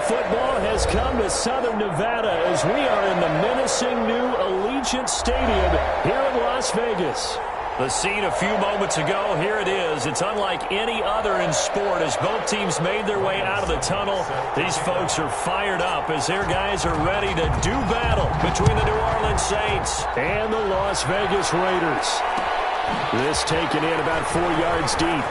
football has come to Southern Nevada as we are in the menacing new Allegiant Stadium here in Las Vegas. The scene a few moments ago, here it is. It's unlike any other in sport as both teams made their way out of the tunnel. These folks are fired up as their guys are ready to do battle between the New Orleans Saints and the Las Vegas Raiders. This taken in about 4 yards deep.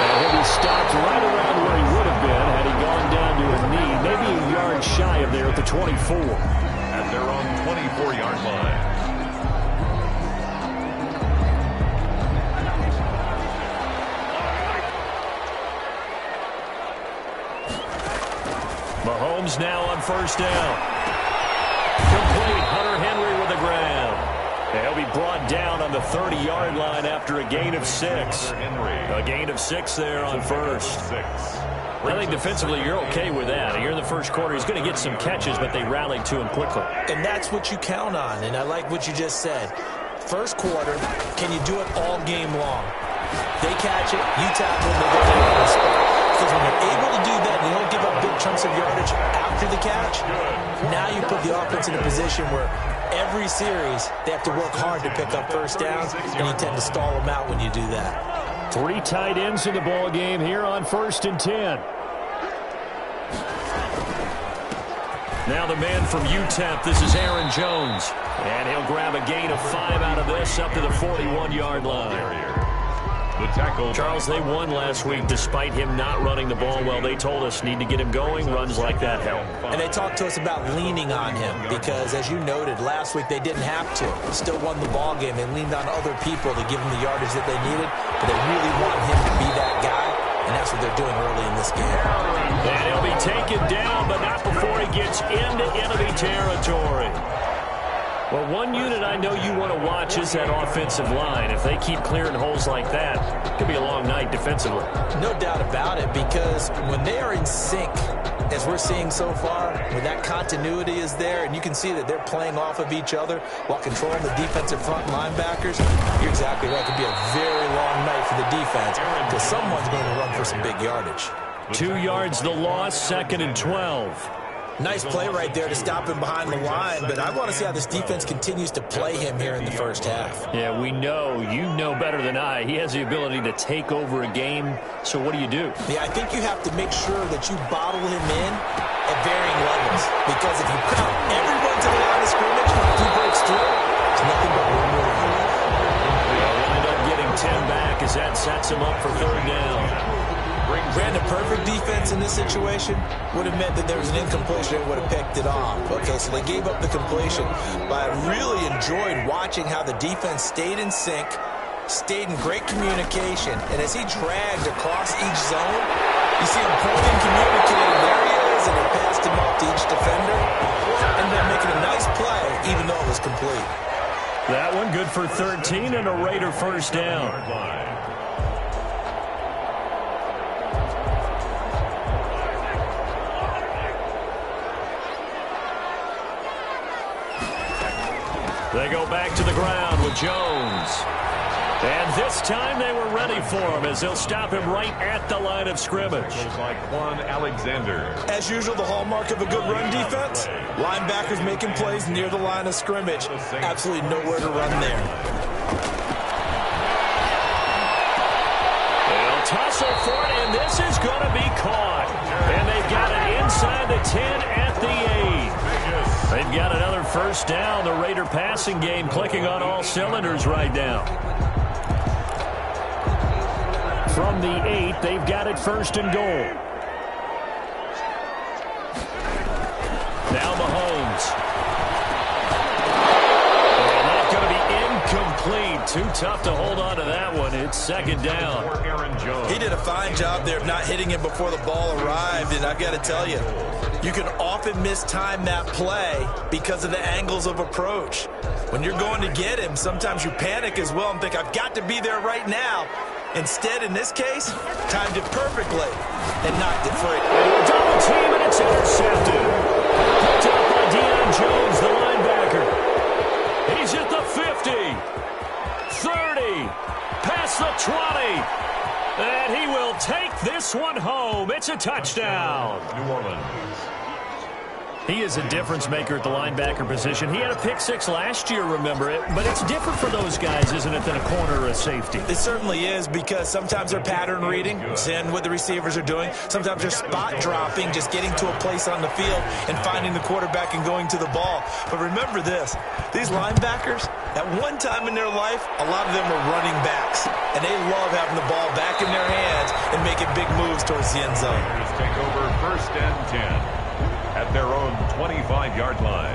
And he'll be stopped right around where he would have been had he gone down to a knee, maybe a yard shy of there at the 24. At their own 24-yard line. Mahomes now on first down. Complete. Hunter Henry with the grab. He'll be brought down on the 30-yard line after a gain of 6. A gain of 6 there on first. I think defensively you're okay with that. Here in the first quarter, he's going to get some catches, but they rallied to him quickly. And that's what you count on, and I like what you just said. First quarter, can you do it all game long? They catch it, you tackle them, they go on the spot. Because when you're able to do that, and you don't give up big chunks of yardage after the catch, now you put the offense in a position where every series they have to work hard to pick up first downs, and you tend to stall them out when you do that. 3 tight ends in the ball game here on 1st and 10. Now the man from UTEP, this is Aaron Jones. And he'll grab a gain of 5 out of this up to the 41-yard line. The tackle. Charles, they won last week despite him not running the ball well. They told us need to get him going. Runs like that help. And they talked to us about leaning on him because, as you noted, last week they didn't have to. Still won the ball game. They leaned on other people to give them the yardage that they needed, but they really want him to be that guy, and that's what they're doing early in this game. And he'll be taken down, but not before he gets into enemy territory. Well, one unit I know you want to watch is that offensive line. If they keep clearing holes like that, it could be a long night defensively. No doubt about it, because when they are in sync, as we're seeing so far, when that continuity is there, and you can see that they're playing off of each other while controlling the defensive front linebackers, you're exactly right. It could be a very long night for the defense because someone's going to run for some big yardage. 2 yards the loss, 2nd and 12. Nice play right there to stop him behind the line, but I want to see how this defense continues to play him here in the first half. Yeah, we know. You know better than I. He has the ability to take over a game, so what do you do? Yeah, I think you have to make sure that you bottle him in at varying levels, because if you crowd everyone to the line of scrimmage, if he breaks through, it's nothing but one more line. They'll end up getting 10 back as that sets him up for 3rd down. Brandon, perfect defense in this situation would have meant that there was an incompletion and would have picked it off. Okay, so they gave up the completion. But I really enjoyed watching how the defense stayed in sync, stayed in great communication, and as he dragged across each zone, you see him pointing, communicating, there he is, and he passed him off to each defender, and then making a nice play, even though it was complete. That one good for 13 and a Raider first down. They go back to the ground with Jones. And this time they were ready for him as they'll stop him right at the line of scrimmage. Looks like Quan Alexander. As usual, the hallmark of a good run defense, linebackers making plays near the line of scrimmage. Absolutely nowhere to run there. They'll tussle for it, and this is going to be caught. And they've got it inside the 10 at the 8. They've got another first down. The Raider passing game clicking on all cylinders right now. From the 8, they've got it 1st and goal. Now Mahomes. And that's going to be incomplete. Too tough to hold on to that one. It's 2nd down. He did a fine job there of not hitting it before the ball arrived, and I've got to tell you, you can often mistime that play because of the angles of approach. When you're going to get him, sometimes you panic as well and think, I've got to be there right now. Instead, in this case, timed it perfectly and knocked it free. Double team, and it's intercepted. Picked up by Deion Jones, the linebacker. He's at the 50, 30, past the 20. And he will take this one home. It's a touchdown. New Orleans. He is a difference maker at the linebacker position. He had a pick six last year, remember it. But it's different for those guys, isn't it, than a corner or a safety? It certainly is, because sometimes they're pattern reading, seeing what the receivers are doing. Sometimes they're spot dropping, just getting to a place on the field and finding the quarterback and going to the ball. But remember this, these linebackers, at one time in their life, a lot of them were running backs. And they love having the ball back in their hands and making big moves towards the end zone. Take over 1st and 10. At their own 25-yard line.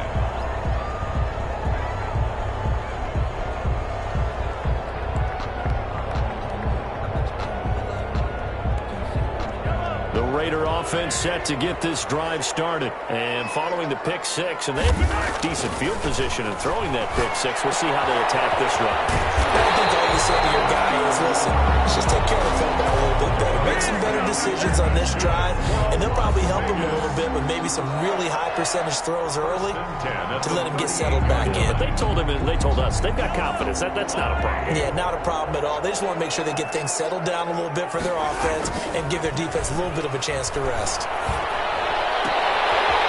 The Raider offense set to get this drive started. And following the pick six, and they have decent field position in throwing that pick six. We'll see how they attack this drive. I think all you say to your guy is, listen, let's just take care of the football a little bit better. Make some better decisions on this drive, and they'll probably help him a little bit with maybe some really high percentage throws early to let him get settled back in. But they told him and they told us they've got confidence. That's not a problem. Yeah, not a problem at all. They just want to make sure they get things settled down a little bit for their offense and give their defense a little bit of a chance to rest.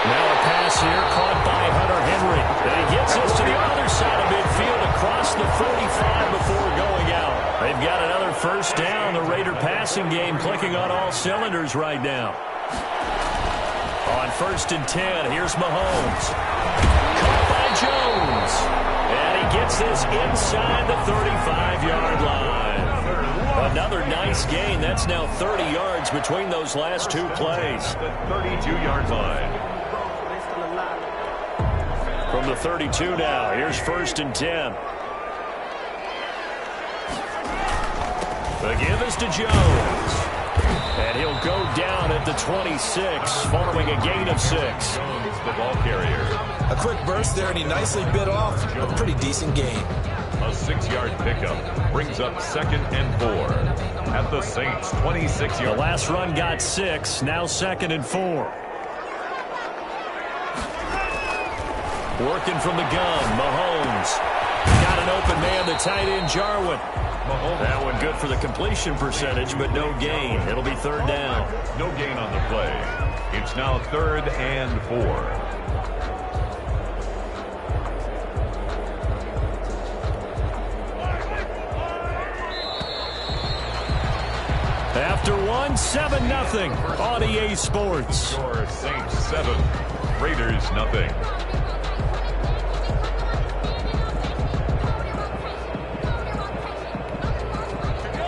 Now a pass here caught by Hunter Henry. And he gets us to the other side of midfield across the 45 before going out. They've got another first down. The Raider passing game clicking on all cylinders right now. On 1st and 10, here's Mahomes. Caught by Jones. And he gets this inside the 35-yard line. Another nice gain. That's now 30 yards between those last two plays. The 32-yard line. From the 32 now, here's 1st and 10. The give is to Jones. And he'll go down at the 26 following a gain of 6. Jones, the ball carrier. A quick burst there, and he nicely bit off a pretty decent gain. A 6-yard pickup brings up 2nd and 4 at the Saints' 26-yard. The last run got 6, now 2nd and 4. Working from the gun, Mahomes. Got an open man, the tight end, Jarwin. Mahomes. That one good for the completion percentage, but no gain. It'll be 3rd down. No gain on the play. It's now 3rd and 4. After one, 7-0 on EA Sports. Score Saints 7, Raiders nothing.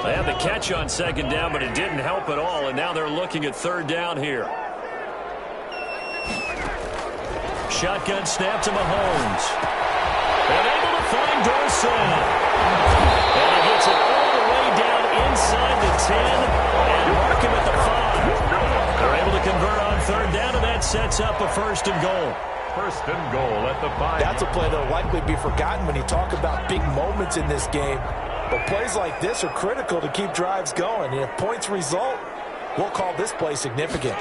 They had the catch on 2nd down, but it didn't help at all, and now they're looking at 3rd down here. Shotgun snap to Mahomes. And able to find Dorsett. And he gets it all the way down inside the 10 and mark him at the 5. They're able to convert on 3rd down, and that sets up a 1st and goal. 1st and goal at the 5. That's a play that will likely be forgotten when you talk about big moments in this game. But plays like this are critical to keep drives going. And if points result, we'll call this play significant.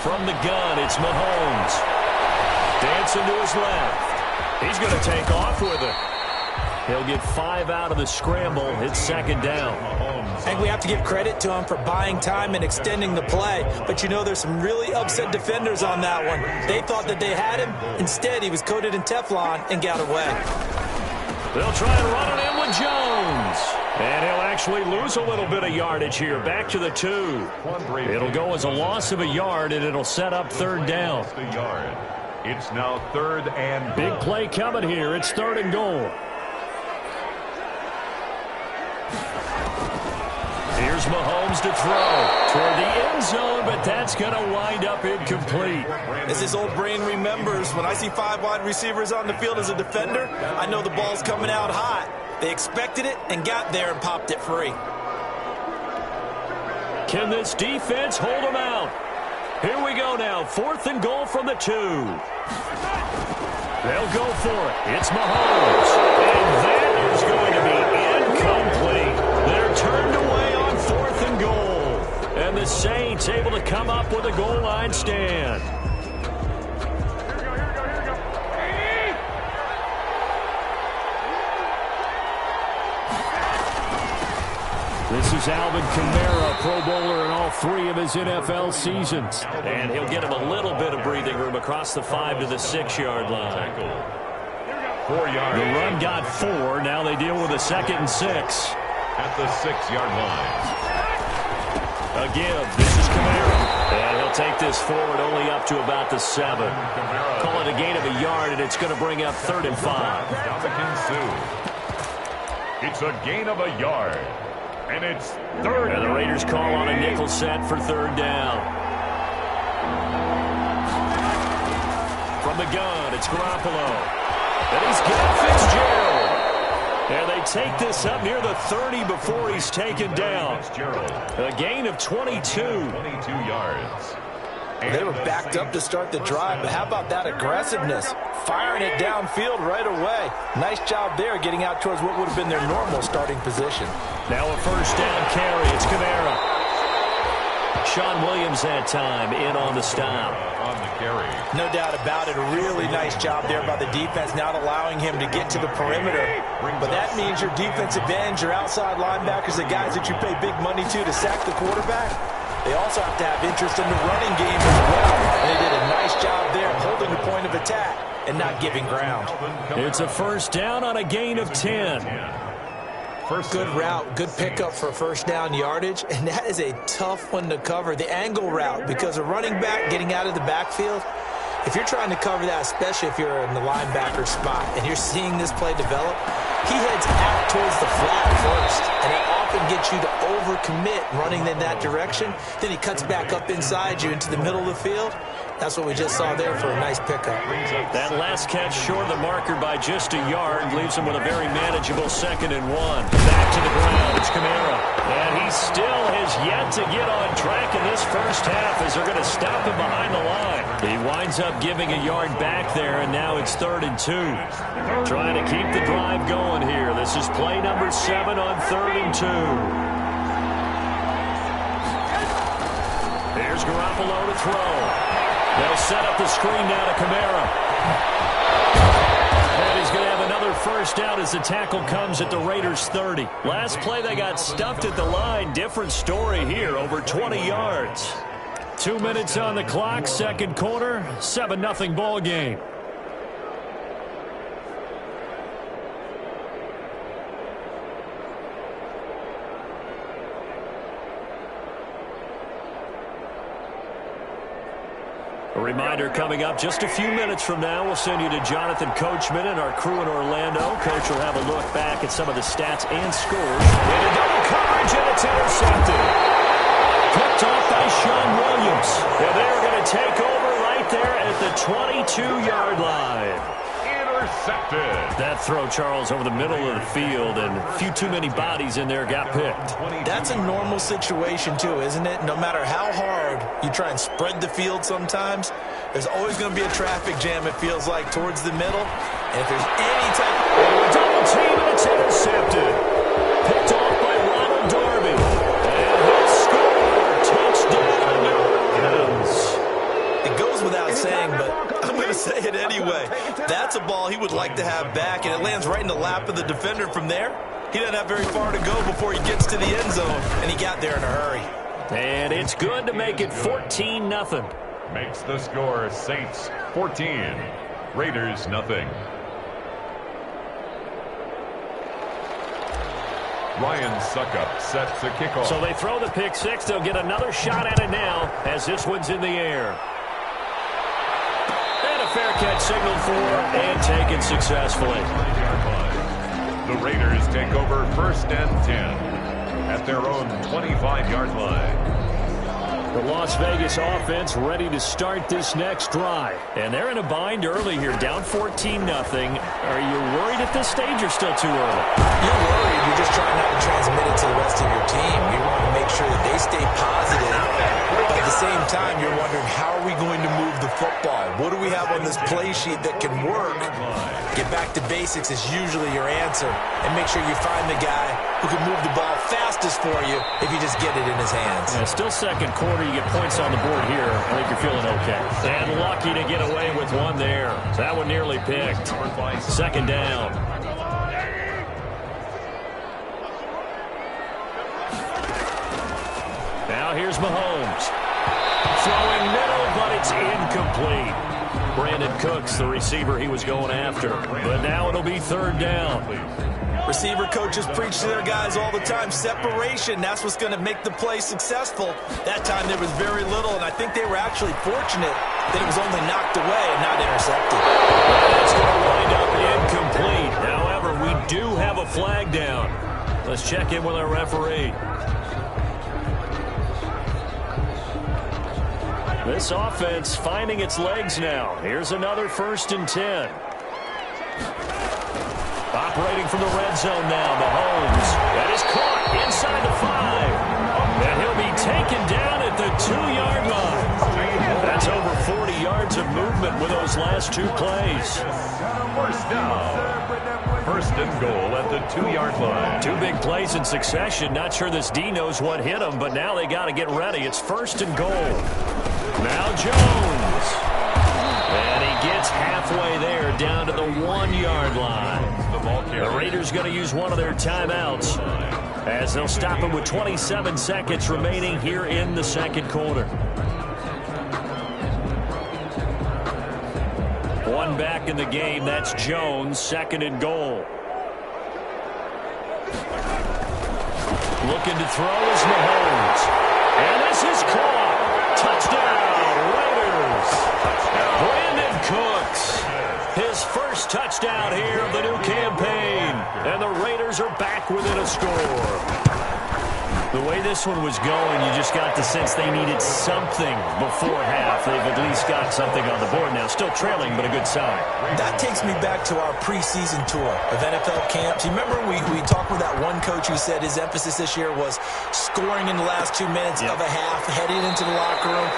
From the gun, it's Mahomes. Dancing to his left. He's going to take off with it. He'll get 5 out of the scramble. It's 2nd down. I think we have to give credit to him for buying time and extending the play. But you know, there's some really upset defenders on that one. They thought that they had him. Instead, he was coated in Teflon and got away. They'll try and run it in with Jones. And he'll actually lose a little bit of yardage here. Back to the 2. It'll go as a loss of a yard, and it'll set up 3rd down. It's now 3rd and big play coming here. It's 3rd and goal. Here's Mahomes to throw toward the end zone, but that's going to wind up incomplete. As his old brain remembers, when I see 5 wide receivers on the field as a defender, I know the ball's coming out hot. They expected it and got there and popped it free. Can this defense hold them out? Here we go now. 4th and goal from the 2. They'll go for it. It's Mahomes. And that is going to be incomplete. They're turned away on 4th and goal. And the Saints able to come up with a goal line stand. This is Alvin Kamara, Pro Bowler in all 3 of his NFL seasons. And he'll get him a little bit of breathing room across the 5 to the 6-yard line. 4 yards. The run got 4. Now they deal with a 2nd and 6. At the 6-yard line. A give. This is Kamara. And he'll take this forward only up to about the 7. Call it a gain of a yard, and it's going to bring up 3rd and 5. Dominican Sue. It's a gain of a yard. And it's 3rd. And the Raiders call on a nickel set for 3rd down. From the gun, it's Garoppolo. And he's got Fitzgerald. And they take this up near the 30 before he's taken down. A gain of 22. 22 yards. They were backed up to start the drive, but how about that aggressiveness? Firing it downfield right away. Nice job there getting out towards what would have been their normal starting position. Now a 1st down carry. It's Kamara. Sean Williams had time in on the stop. On the carry. No doubt about it. A really nice job there by the defense, not allowing him to get to the perimeter. But that means your defensive ends, your outside linebackers, the guys that you pay big money to sack the quarterback, they also have to have interest in the running game as well. And they did a nice job there holding the point of attack and not giving ground. It's a 1st down on a gain of 10. Good route, good pickup for 1st down yardage, and that is a tough one to cover. The angle route, because a running back getting out of the backfield, if you're trying to cover that, especially if you're in the linebacker spot and you're seeing this play develop, he heads out towards the flat first, and it often gets you to overcommit running in that direction. Then he cuts back up inside you into the middle of the field. That's what we just saw there for a nice pickup. That last catch short of the marker by just a yard leaves him with a very manageable 2nd and 1. Back to the ground. It's Kamara. And he still has yet to get on track in this first half as they're going to stop him behind the line. He winds up giving a yard back there, and now it's 3rd and 2. Trying to keep the drive going here. This is play number 7 on 3rd and 2. Here's Garoppolo to throw. They'll set up the screen now to Kamara. And he's going to have another 1st down as the tackle comes at the Raiders' 30. Last play they got stuffed at the line. Different story here, over 20 yards. 2 minutes on the clock, 2nd quarter, 7-0 ball game. A reminder coming up just a few minutes from now, we'll send you to Jonathan Coachman and our crew in Orlando. Coach will have a look back at some of the stats and scores. Into double coverage, and it's intercepted. Picked off by Sean Williams. And they're going to take over right there at the 22-yard line. Intercepted. That throw, Charles, over the middle of the field, and a few too many bodies in there got picked. That's a normal situation, too, isn't it? No matter how hard you try and spread the field sometimes, there's always going to be a traffic jam, it feels like, towards the middle. And if there's any type of double team, and it's intercepted. Picked off by Ronald Darby. And he'll score. Touchdown, New Orleans. It goes without saying, but I'm going to say it anyway. That's a ball he would like to have back, and it lands right in the lap of the defender from there. He doesn't have very far to go before he gets to the end zone, and he got there in a hurry. And it's good to make it 14-0. Makes the score Saints 14, Raiders nothing. Ryan Suckup set to kickoff. So they throw the pick six. They'll get another shot at it now as this one's in the air. And a fair catch signaled for and taken successfully. The Raiders take over 1st and 10 at their own 25-yard line. The Las Vegas offense ready to start this next drive. And they're in a bind early here, down 14-0. Are you worried at this stage or still too early? You're worried. You're just trying not to transmit it to the rest of your team. You want to make sure that they stay positive. But at the same time, you're wondering, how are we going to move the football? What do we have on this play sheet that can work? Get back to basics is usually your answer. And make sure you find the guy who can move the ball fastest for you if you just get it in his hands. Yeah, still second quarter. You get points on the board here. I think you're feeling okay. And lucky to get away with one there. That one nearly picked. 2nd down. Now here's Mahomes. Throwing middle, but it's incomplete. Brandon Cooks, the receiver he was going after. But now it'll be third down. Receiver coaches preach to their guys all the time. Separation, that's what's going to make the play successful. That time there was very little, and I think they were actually fortunate that it was only knocked away and not intercepted. That's going to wind up incomplete. However, we do have a flag down. Let's check in with our referee. This offense finding its legs now. Here's another 1st and 10. Operating from the red zone now, Mahomes. That is caught inside the 5. And he'll be taken down at the 2-yard line. That's over 40 yards of movement with those last 2 plays. First down. 1st and goal at the 2-yard line. 2 big plays in succession. Not sure this D knows what hit him, but now they got to get ready. It's 1st and goal. Now Jones. And he gets halfway there down to the 1-yard line. The Raiders going to use one of their timeouts as they'll stop him with 27 seconds remaining here in the 2nd quarter. One back in the game. That's Jones. 2nd and goal. Looking to throw is Mahomes. And this is caught. Touchdown, Raiders. Brandon Cooks. His first touchdown here of the new campaign. And the Raiders are back within a score. The way this one was going, you just got the sense they needed something before half. They've at least got something on the board now. Still trailing, but a good sign. That takes me back to our preseason tour of NFL camps. You remember we talked with that one coach who said his emphasis this year was scoring in the last 2 minutes of a half, heading into the locker room.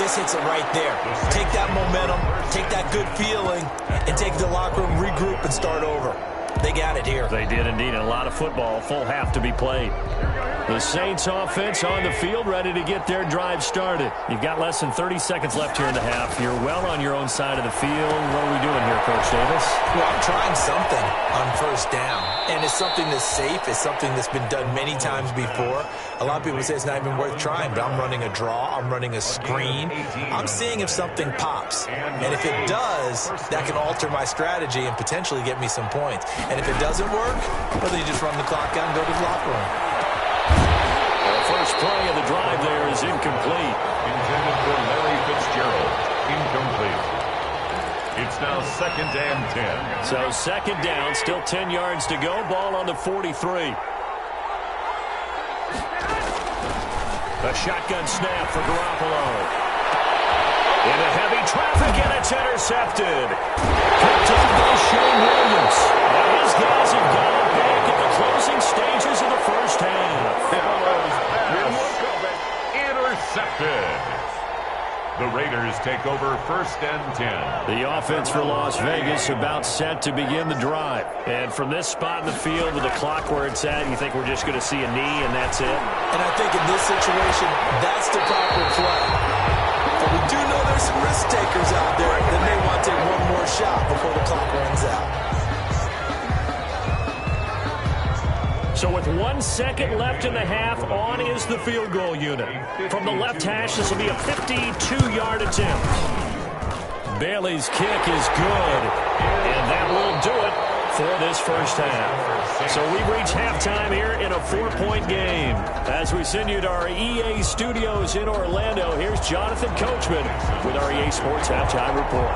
This hits it right there. Take that momentum, take that good feeling, and take the locker room, regroup, and start over. They got it here. They did indeed. A lot of football, full half to be played. The Saints offense on the field, ready to get their drive started. You've got less than 30 seconds left here in the half. You're well on your own side of the field. What are we doing here, Coach Davis? Well, I'm trying something on 1st down. And it's something that's safe. It's something that's been done many times before. A lot of people say it's not even worth trying, but I'm running a draw. I'm running a screen. I'm seeing if something pops. And if it does, that can alter my strategy and potentially get me some points. And if it doesn't work, well, then you just run the clock out and go to the locker room. The first play of the drive there is incomplete. Intended for Larry Fitzgerald. Incomplete. It's now 2nd and 10. So 2nd down, still 10 yards to go. Ball on the 43. A shotgun snap for Garoppolo. Into heavy traffic, and it's intercepted. Picked up by Shane Williams. And his guys have got it back at the closing stages of the 1st half. Intercepted. The Raiders take over 1st and 10. The offense for Las Vegas about set to begin the drive. And from this spot in the field with the clock where it's at, you think we're just going to see a knee and that's it? And I think in this situation, that's the proper play. But we do know there's some risk takers out there that may want to take one more shot before the clock runs out. So with 1 second left in the half, on is the field goal unit. From the left hash, this will be a 52-yard attempt. Bailey's kick is good, and that will do it for this 1st half. So we reach halftime here in a 4-point game. As we send you to our EA studios in Orlando, here's Jonathan Coachman with our EA Sports Halftime Report.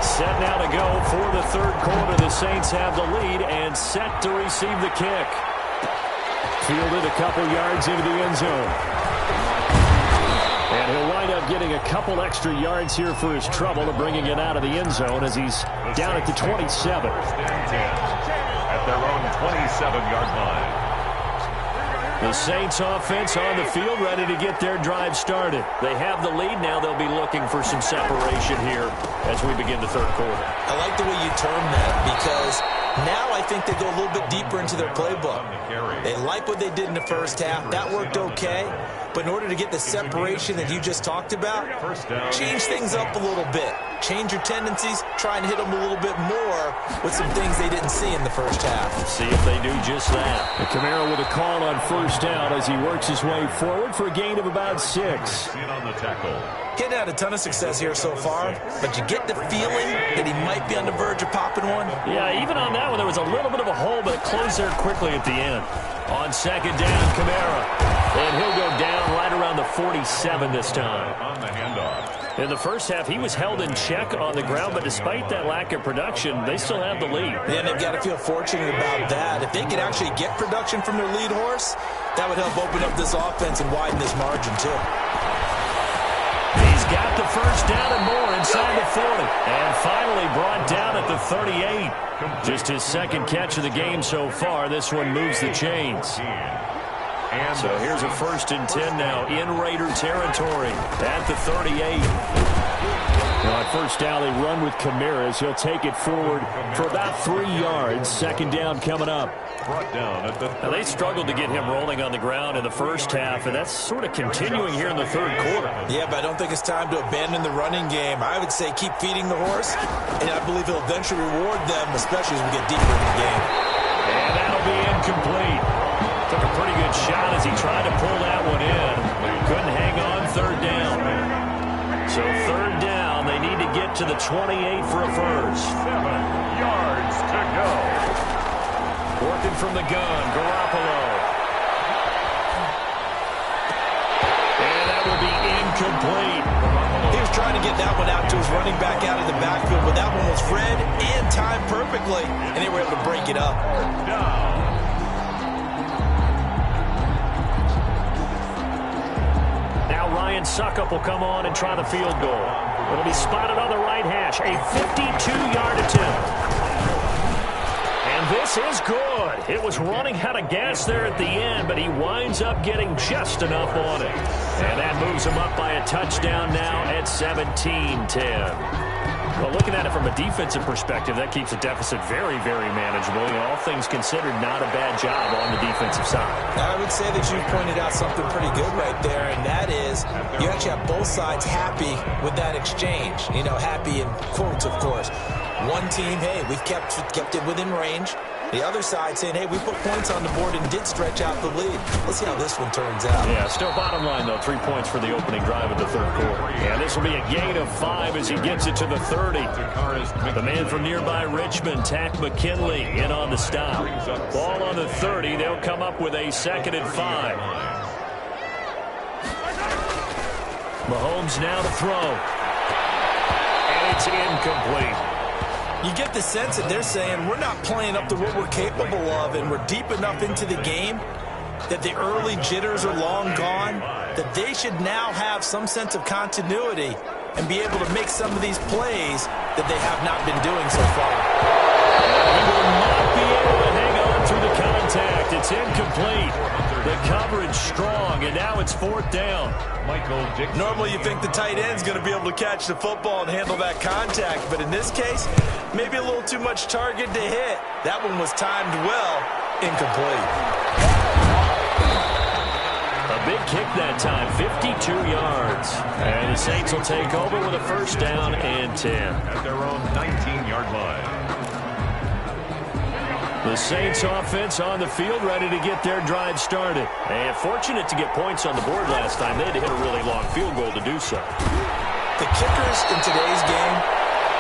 Set now to go for the 3rd quarter. The Saints have the lead and set to receive the kick. Fielded a couple yards into the end zone. And he'll wind up getting a couple extra yards here for his trouble of bringing it out of the end zone as he's down at the 27. 1st and 10 at their own 27-yard line. The Saints offense on the field ready to get their drive started. They have the lead. Now they'll be looking for some separation here as we begin the 3rd quarter. I like the way you term that because Now I think they go a little bit deeper into their playbook. They like what they did in the first half. That worked okay. But in order to get the separation that you just talked about, change things up a little bit. Change your tendencies. Try and hit them a little bit more with some things they didn't see in the first half. See if they do just that. And Kamara with a call on first down as he works his way forward for a gain of about 6. He's had a ton of success here so far, but you get the feeling that he might be on the verge of popping one. Yeah, even on that one, there was a little bit of a hole, but it closed there quickly at the end. On second down, Kamara. And he'll go down right around the 47 this time. On the handoff. In the first half, he was held in check on the ground, but despite that lack of production, they still have the lead. Yeah, they've got to feel fortunate about that. If they could actually get production from their lead horse, that would help open up this offense and widen this margin, too. He's got the first down and more inside the 40. And finally brought down at the 38. Just his second catch of the game so far. This one moves the chains. So here's a 1st and 10 now in Raider territory at the 38. Now on first down, they run with Kamara as he'll take it forward for about 3 yards. Second down coming up. Now they struggled to get him rolling on the ground in the first half, and that's sort of continuing here in the third quarter. Yeah, but I don't think it's time to abandon the running game. I would say keep feeding the horse, and I believe he'll eventually reward them, especially as we get deeper in the game. And that'll be incomplete. Took a pretty good shot as he tried to pull that one in. Couldn't hang on third down. So third down, they need to get to the 28 for a first. 7 yards to go. Working from the gun, Garoppolo. And that will be incomplete. He was trying to get that one out to his running back out of the backfield, but that one was read and timed perfectly, and they were able to break it up. Now Ryan Suckup will come on and try the field goal. It'll be spotted on the right hash. A 52-yard attempt. This is good. It was running out of gas there at the end, but he winds up getting just enough on it. And that moves him up by a touchdown now at 17-10. Well, looking at it from a defensive perspective, that keeps the deficit very, very manageable. You know, all things considered, not a bad job on the defensive side. I would say that you pointed out something pretty good right there, and that is you actually have both sides happy with that exchange. You know, happy in quotes, of course. One team, hey, we've kept it within range. The other side saying, hey, we put points on the board and did stretch out the lead. Let's see how this one turns out. Yeah, still bottom line, though, 3 points for the opening drive of the third quarter. And this will be a gain of 5 as he gets it to the 30. The man from nearby Richmond, Takk McKinley, in on the stop. Ball on the 30. They'll come up with a 2nd and 5. Mahomes now to throw. And it's incomplete. You get the sense that they're saying we're not playing up to what we're capable of, and we're deep enough into the game that the early jitters are long gone, that they should now have some sense of continuity and be able to make some of these plays that they have not been doing so far. He will not be able to hang on through the contact. It's incomplete. The coverage strong, and now it's 4th down. Normally you think the tight end's going to be able to catch the football and handle that contact, but in this case, maybe a little too much target to hit. That one was timed well, incomplete. A big kick that time, 52 yards. And the Saints will take over with a 1st down and 10. At their own 19-yard line. The Saints offense on the field, ready to get their drive started. And fortunate to get points on the board last time. They had to hit a really long field goal to do so. The kickers in today's game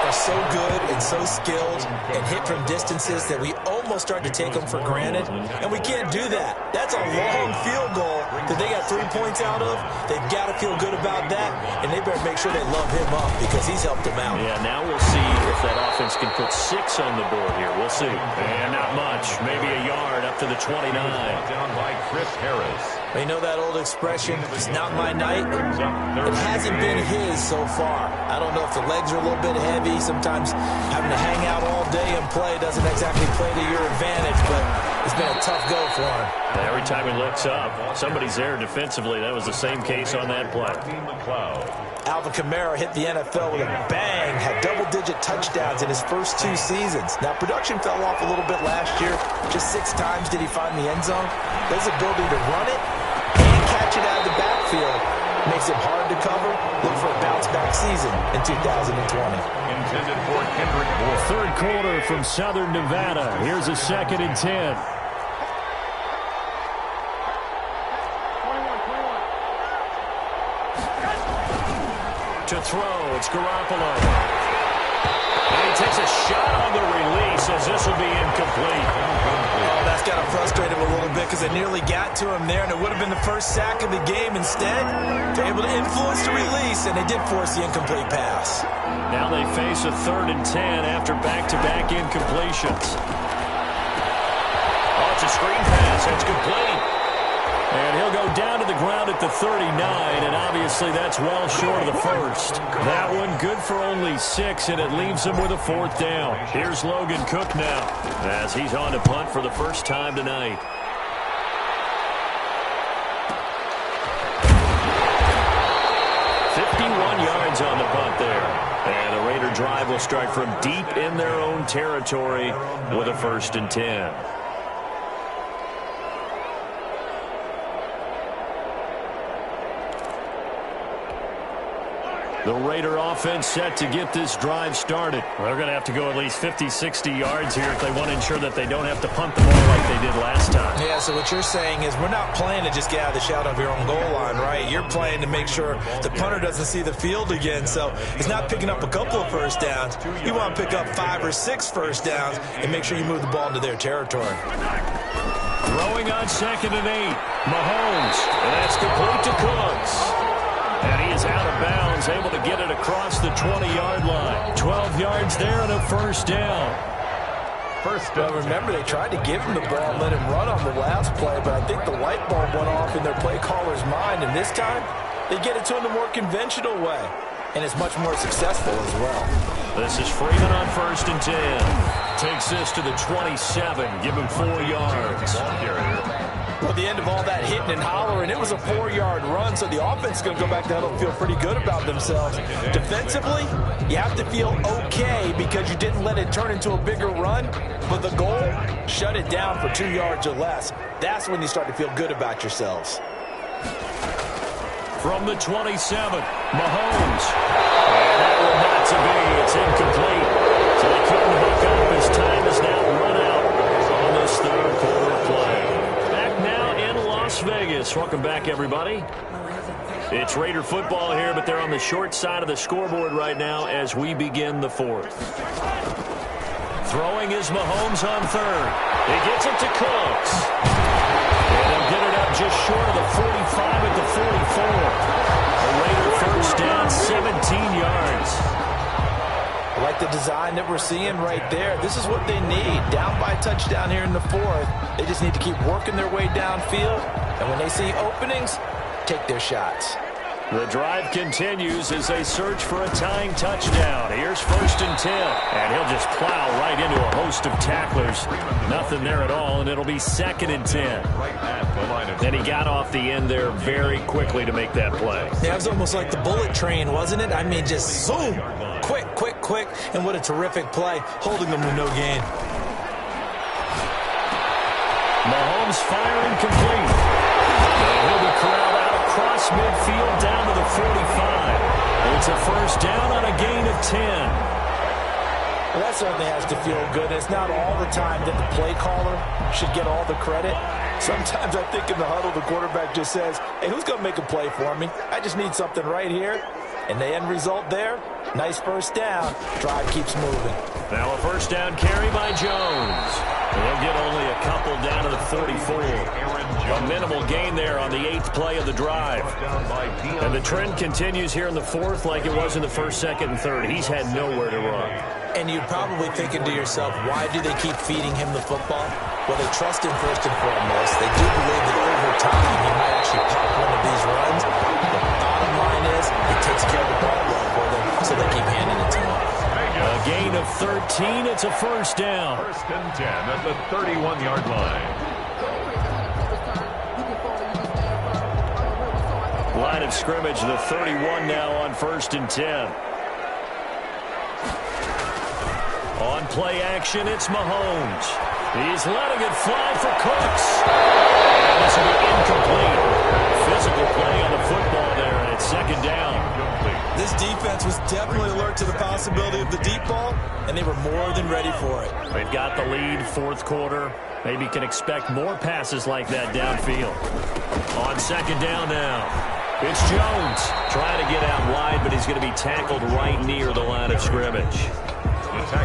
are so good and so skilled and hit from distances that we almost start to take them for granted, and we can't do that. That's a long field goal that they got 3 points out of. They've got to feel good about that, and they better make sure they love him up because he's helped them out. Yeah, now we'll see if that offense can put 6 on the board here. We'll see. And not much, maybe a yard up to the 29. Down by Chris Harris. You know that old expression, it's not my night? It hasn't been his so far. I don't know if the legs are a little bit heavy. Sometimes having to hang out all day and play doesn't exactly play to your advantage, but It's been a tough go for him. Every time he looks up, somebody's there defensively. That was the same case on that play. Alvin Kamara hit the NFL with a bang, had double-digit touchdowns in his first 2 seasons. Now, production fell off a little bit last year. Just 6 times did he find the end zone. His ability to run it and catch it out of the backfield makes it hard to cover. Look for a bounce-back season in 2020. Intended for Kendrick Moore. Third quarter from Southern Nevada. Here's a 2nd and 10. To throw, it's Garoppolo. And he takes a shot on the release as this will be incomplete. Oh, that's got to frustrate him a little bit because it nearly got to him there, and it would have been the first sack of the game. Instead, they're able to influence the release, and they did force the incomplete pass. Now they face a 3rd and 10 after back-to-back incompletions. Oh, it's a screen pass. It's complete. And he'll go down to the ground at the 39, and obviously that's well short of the first. That one good for only 6, and it leaves him with a 4th down. Here's Logan Cook now, as he's on to punt for the first time tonight. Yards on the punt there. And the Raider drive will start from deep in their own territory with a 1st and 10. The Raider offense set to get this drive started. They're going to have to go at least 50, 60 yards here if they want to ensure that they don't have to punt the ball like they did last time. Yeah, so what you're saying is we're not playing to just get out of the shadow of your own goal line, right? You're playing to make sure the punter doesn't see the field again. So it's not picking up a couple of first downs. You want to pick up 5 or 6 first downs and make sure you move the ball into their territory. Throwing on 2nd and 8. Mahomes. And that's complete to Cooks. And he is out of bounds, able to get it across the 20-yard line. 12 yards there and a 1st down. Well, remember, they tried to give him the ball and let him run on the last play, but I think the light bulb went off in their play caller's mind, and this time they get it to him the more conventional way, and it's much more successful as well. This is Freeman on 1st and 10. Takes this to the 27, give him 4 yards. Well, at the end of all that hitting and hollering, it was a 4-yard run, so the offense is going to go back down and feel pretty good about themselves. Defensively, you have to feel okay because you didn't let it turn into a bigger run, but the goal, shut it down for 2 yards or less. That's when you start to feel good about yourselves. From the 27, Mahomes. And that one not to be. It's incomplete. So they couldn't hook up as time is now run out on this 3rd quarter play. Back now in Las Vegas. Welcome back, everybody. It's Raider football here, but they're on the short side of the scoreboard right now as we begin the 4th. Throwing is Mahomes on 3rd. He gets it to Cooks. And he'll get it up just short of the 45 at the 44. A Raider 1st down, 17 yards. I like the design that we're seeing right there. This is what they need. Down by a touchdown here in the 4th. They just need to keep working their way downfield. And when they see openings, take their shots. The drive continues as they search for a tying touchdown. Here's 1st and 10. And he'll just plow right into a host of tacklers. Nothing there at all, and it'll be 2nd and 10. And he got off the end there very quickly to make that play. Yeah, it was almost like the bullet train, wasn't it? I mean, just zoom. Quick, quick, quick. And what a terrific play, holding them with no gain. Mahomes firing complete. And he'll be corralled out across midfield down to the 45. It's a 1st down on a gain of 10. Well, that certainly has to feel good. It's not all the time that the play caller should get all the credit. Sometimes I think in the huddle, the quarterback just says, hey, who's going to make a play for me? I just need something right here. And the end result there, nice 1st down. Drive keeps moving. Now a 1st down carry by Jones. They'll get only a couple down to the 44. A minimal gain there on the 8th play of the drive. And the trend continues here in the 4th like it was in the 1st, 2nd, and 3rd. He's had nowhere to run. And you're probably thinking to yourself, why do they keep feeding him the football? Well, they trust him first and foremost. They do believe that over time he might actually pop one of these runs. The bottom line is he takes care of the ball well for them, so they keep handing it to him. A gain of of 13. It's a first down. First and 10 at the 31-yard line. Line of scrimmage, the 31 now on first and 10. On play action, it's Mahomes. He's letting it fly for Cooks. And this will be incomplete. Physical play on the football there, and it's second down. This defense was definitely alert to the possibility of the deep ball, and they were more than ready for it. They've got the lead, fourth quarter. Maybe can expect more passes like that downfield. On second down now, it's Jones. Trying to get out wide, but he's going to be tackled right near the line of scrimmage.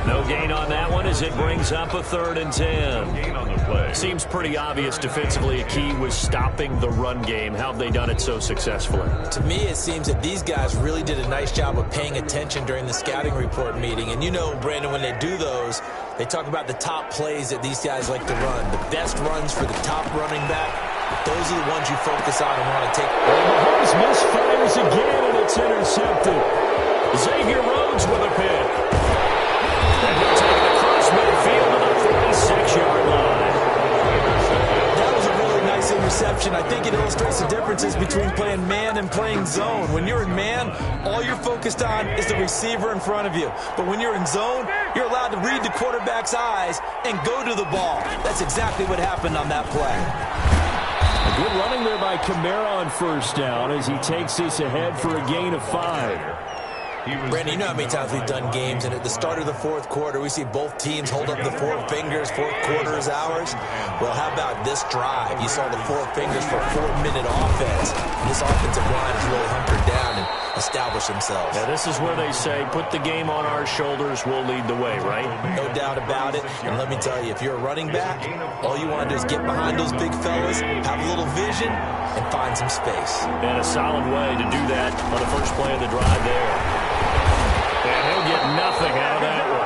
No gain on that one as it brings up a third and 10. Seems pretty obvious defensively a key was stopping the run game. How have they done it so successfully? To me, it seems that these guys really did a nice job of paying attention during the scouting report meeting. And you know, Brandon, when they do those, they talk about the top plays that these guys like to run. The best runs for the top running back. Those are the ones you focus on and want to take. Mahomes misfires again, and it's intercepted. Xavier Rhodes with a pick. And he'll take it across midfield to the 46-yard line. That was a really nice interception. I think it illustrates the differences between playing man and playing zone. When you're in man, all you're focused on is the receiver in front of you. But when you're in zone, you're allowed to read the quarterback's eyes and go to the ball. That's exactly what happened on that play. A good running there by Kamara on first down as he takes this ahead for a gain of 5. Brandon, you know how many times we've done games, and at the start of the fourth quarter, we see both teams hold up the four fingers, fourth quarter is ours. Well, how about this drive? You saw the four fingers for a 4-minute offense. This offensive line has really hunkered down and established themselves. Now, this is where they say, put the game on our shoulders, we'll lead the way, right? No doubt about it. And let me tell you, if you're a running back, all you want to do is get behind those big fellas, have a little vision, and find some space. And a solid way to do that on the first play of the drive there. And he'll get nothing out of that one.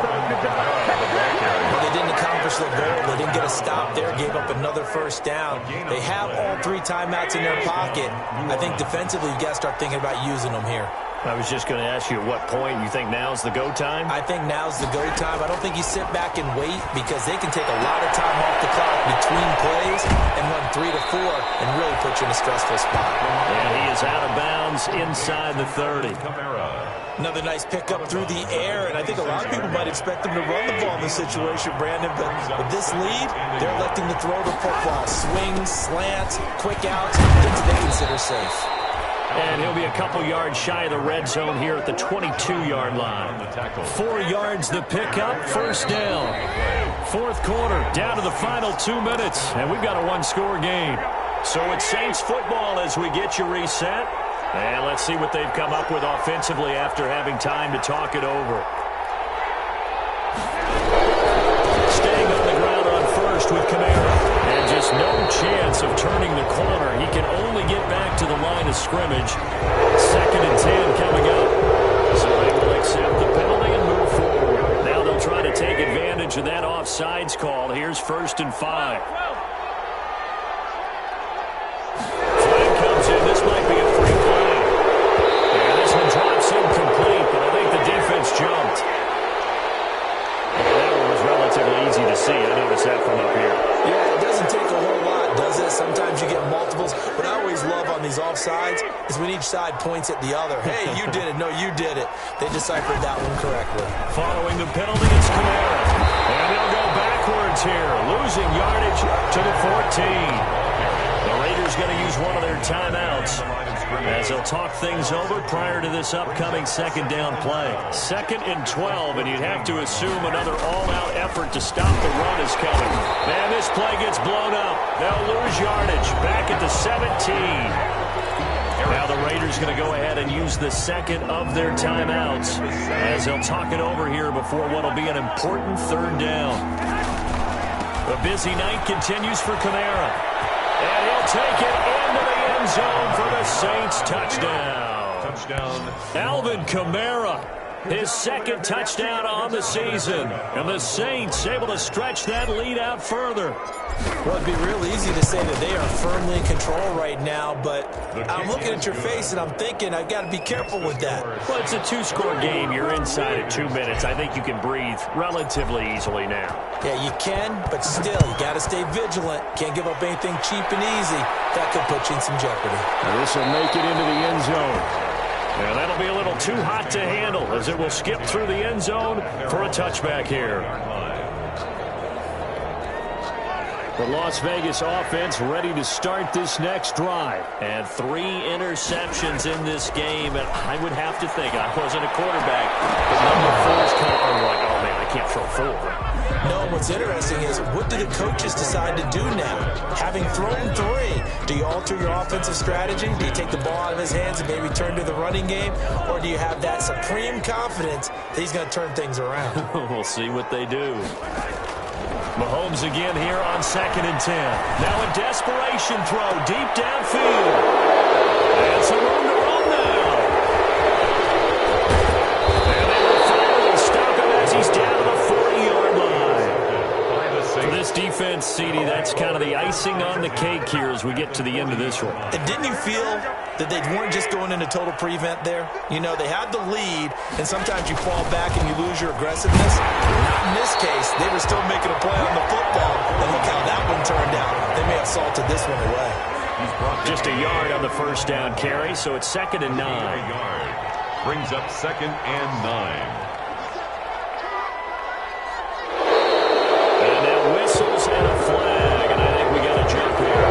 Well, they didn't accomplish their goal. They didn't get a stop there, gave up another first down. They have all 3 timeouts in their pocket. I think defensively, you've got to start thinking about using them here. I was just going to ask you at what point you think now's the go time? I think now's the go time. I don't think you sit back and wait because they can take a lot of time off the clock between plays and run 3 to 4 and really put you in a stressful spot. And he is out of bounds inside the 30. Another nice pickup through the air, and I think a lot of people might expect them to run the ball in this situation, Brandon, but with this lead, they're electing to throw the football. Swings, slants, quick outs, things they consider safe. And he'll be a couple yards shy of the red zone here at the 22-yard line. 4 yards the pickup, first down. Fourth quarter, down to the final 2 minutes, and we've got a one-score game. So it's Saints football as we get you reset. And let's see what they've come up with offensively after having time to talk it over. Staying on the ground on first with Kamara. And just no chance of turning the corner. He can only get back to the line of scrimmage. Second and 10 coming up. So they will accept the penalty and move forward. Now they'll try to take advantage of that offsides call. Here's first and 5. Flag comes in. This might be a free play. And this one drops incomplete, but I think the defense jumped. And that one was relatively easy to see. I noticed that from up here. Yeah, it doesn't take a whole lot, does it? Sometimes you get multiples. What I always love on these offsides is when each side points at the other. Hey, you did it. No, you did it. They deciphered that one correctly. Following the penalty, it's Kamara. And they'll go backwards here, losing yardage to the 14. The Raiders going to use one of their timeouts as they'll talk things over prior to this upcoming second down play. 2nd and 12, and you'd have to assume another all-out effort to stop the run is coming. Man, this play gets blown up. They'll lose yardage back at the 17. Now the Raiders going to go ahead and use the second of their timeouts as they'll talk it over here before what will be an important third down. The busy night continues for Kamara. And he'll take it into the end zone for the Saints touchdown. Touchdown. Alvin Kamara his second touchdown on the season. And the Saints able to stretch that lead out further. Well, it'd be real easy to say that they are firmly in control right now, but I'm looking at your face and I'm thinking I've got to be careful with that. Well, it's a two-score game. You're inside at 2 minutes. I think you can breathe relatively easily now. Yeah, you can, but still, you got to stay vigilant. Can't give up anything cheap and easy. That could put you in some jeopardy. Now this will make it into the end zone. And that'll be a little too hot to handle as it will skip through the end zone for a touchback here. The Las Vegas offense ready to start this next drive. And 3 interceptions in this game. And I would have to think, I wasn't a quarterback, but number 4 is kind of like, oh man, I can't throw 4. No, what's interesting is what do the coaches decide to do now? Having thrown 3, do you alter your offensive strategy? Do you take the ball out of his hands and maybe turn to the running game? Or do you have that supreme confidence that he's going to turn things around? We'll see what they do. Mahomes again here on 2nd and 10. Now a desperation throw deep downfield. And some room to run now. And they will finally stop him as he's down to the 40-yard line. For this defense, CD, that's kind of the icing on the cake here as we get to the end of this one. And didn't you feel that they weren't just going into total prevent there? You know, they had the lead, and sometimes you fall back and you lose your aggressiveness. Not in this case. They were still making a play on the football, and look how that one turned out. They may have salted this one away. Just a yard on the first down carry, so it's 2nd and 9. Brings up 2nd and 9. And now whistles and a flag, and I think we got a jump here.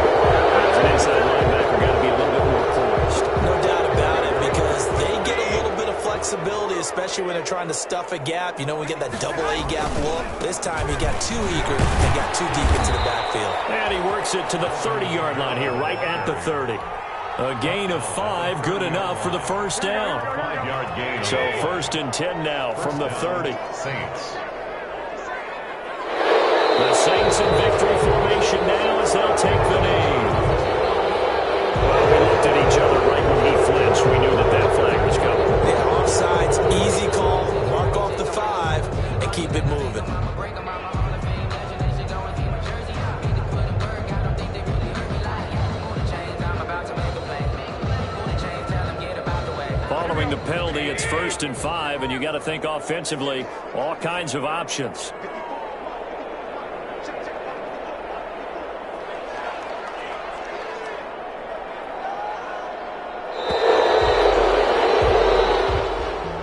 As an inside linebacker, got to be a little bit more poised. No doubt about it, because they get a little bit of flexibility, especially when they're trying to stuff a gap. You know, we get that double A gap look. This time he got too eager and got too deep into the backfield. And he works it to the 30-yard line here, right at the 30. A gain of 5, good enough for the first down. 5-yard gain. So 1st and 10 now from the 30. Saints. The Saints in victory formation now as they'll take the knee. Well, we looked at each other right when he flinched. We knew that that flag was coming. Yeah, offsides, easy call. Mark off the 5 and keep it moving. Following the penalty, it's 1st and 5, and you got to think offensively, all kinds of options.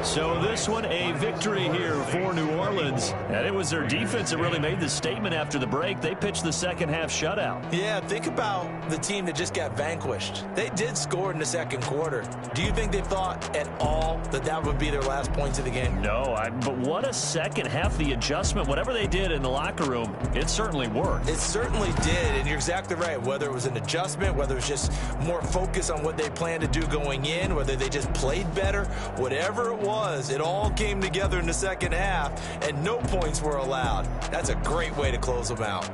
So this one, a victory here for New Orleans. And it was their defense that really made the statement after the break. They pitched the second-half shutout. Yeah, think about the team that just got vanquished. They did score in the second quarter. Do you think they thought at all that that would be their last points of the game? No, but what a second half. The adjustment, whatever they did in the locker room, it certainly worked. It certainly did, and you're exactly right. Whether it was an adjustment, whether it was just more focus on what they planned to do going in, whether they just played better, whatever it was, it all came together in the second half, and no points were allowed. That's a great way to close them out.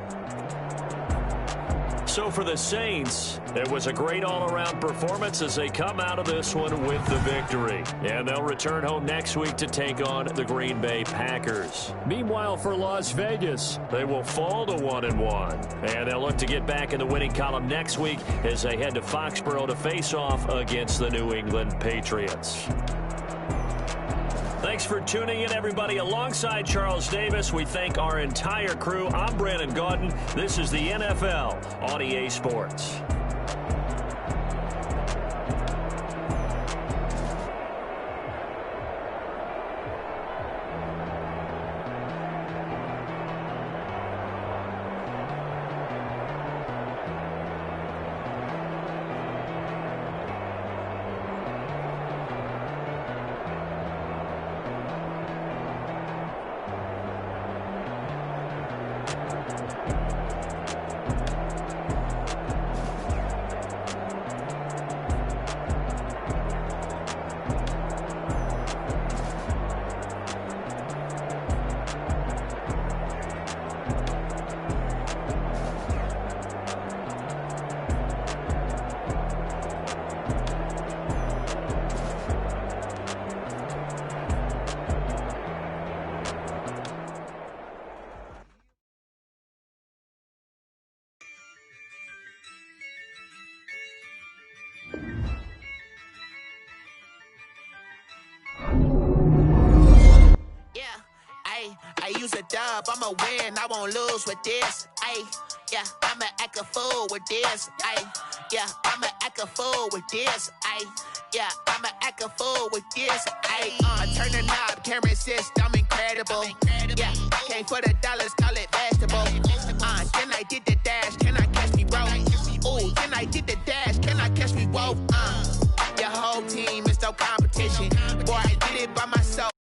So for the Saints, it was a great all-around performance as they come out of this one with the victory. And they'll return home next week to take on the Green Bay Packers. Meanwhile, for Las Vegas, they will fall to 1-1. And they'll look to get back in the winning column next week as they head to Foxborough to face off against the New England Patriots. Thanks for tuning in, everybody. Alongside Charles Davis, we thank our entire crew. I'm Brandon Gaudin. This is the NFL on EA Sports. I'ma win, I won't lose with this. Ay, yeah, I'ma act a fool with this. Ay, yeah, I'ma act a fool with this. Ay, yeah, I'ma act a fool with this. Ay, I turn the knob, can't resist, I'm incredible. Yeah, came for the dollars, call it vegetable. Then I did the dash, can I catch me, bro? Ooh, then I did the dash, can I catch me, whoa? Your whole team is no competition. Boy, I did it by myself.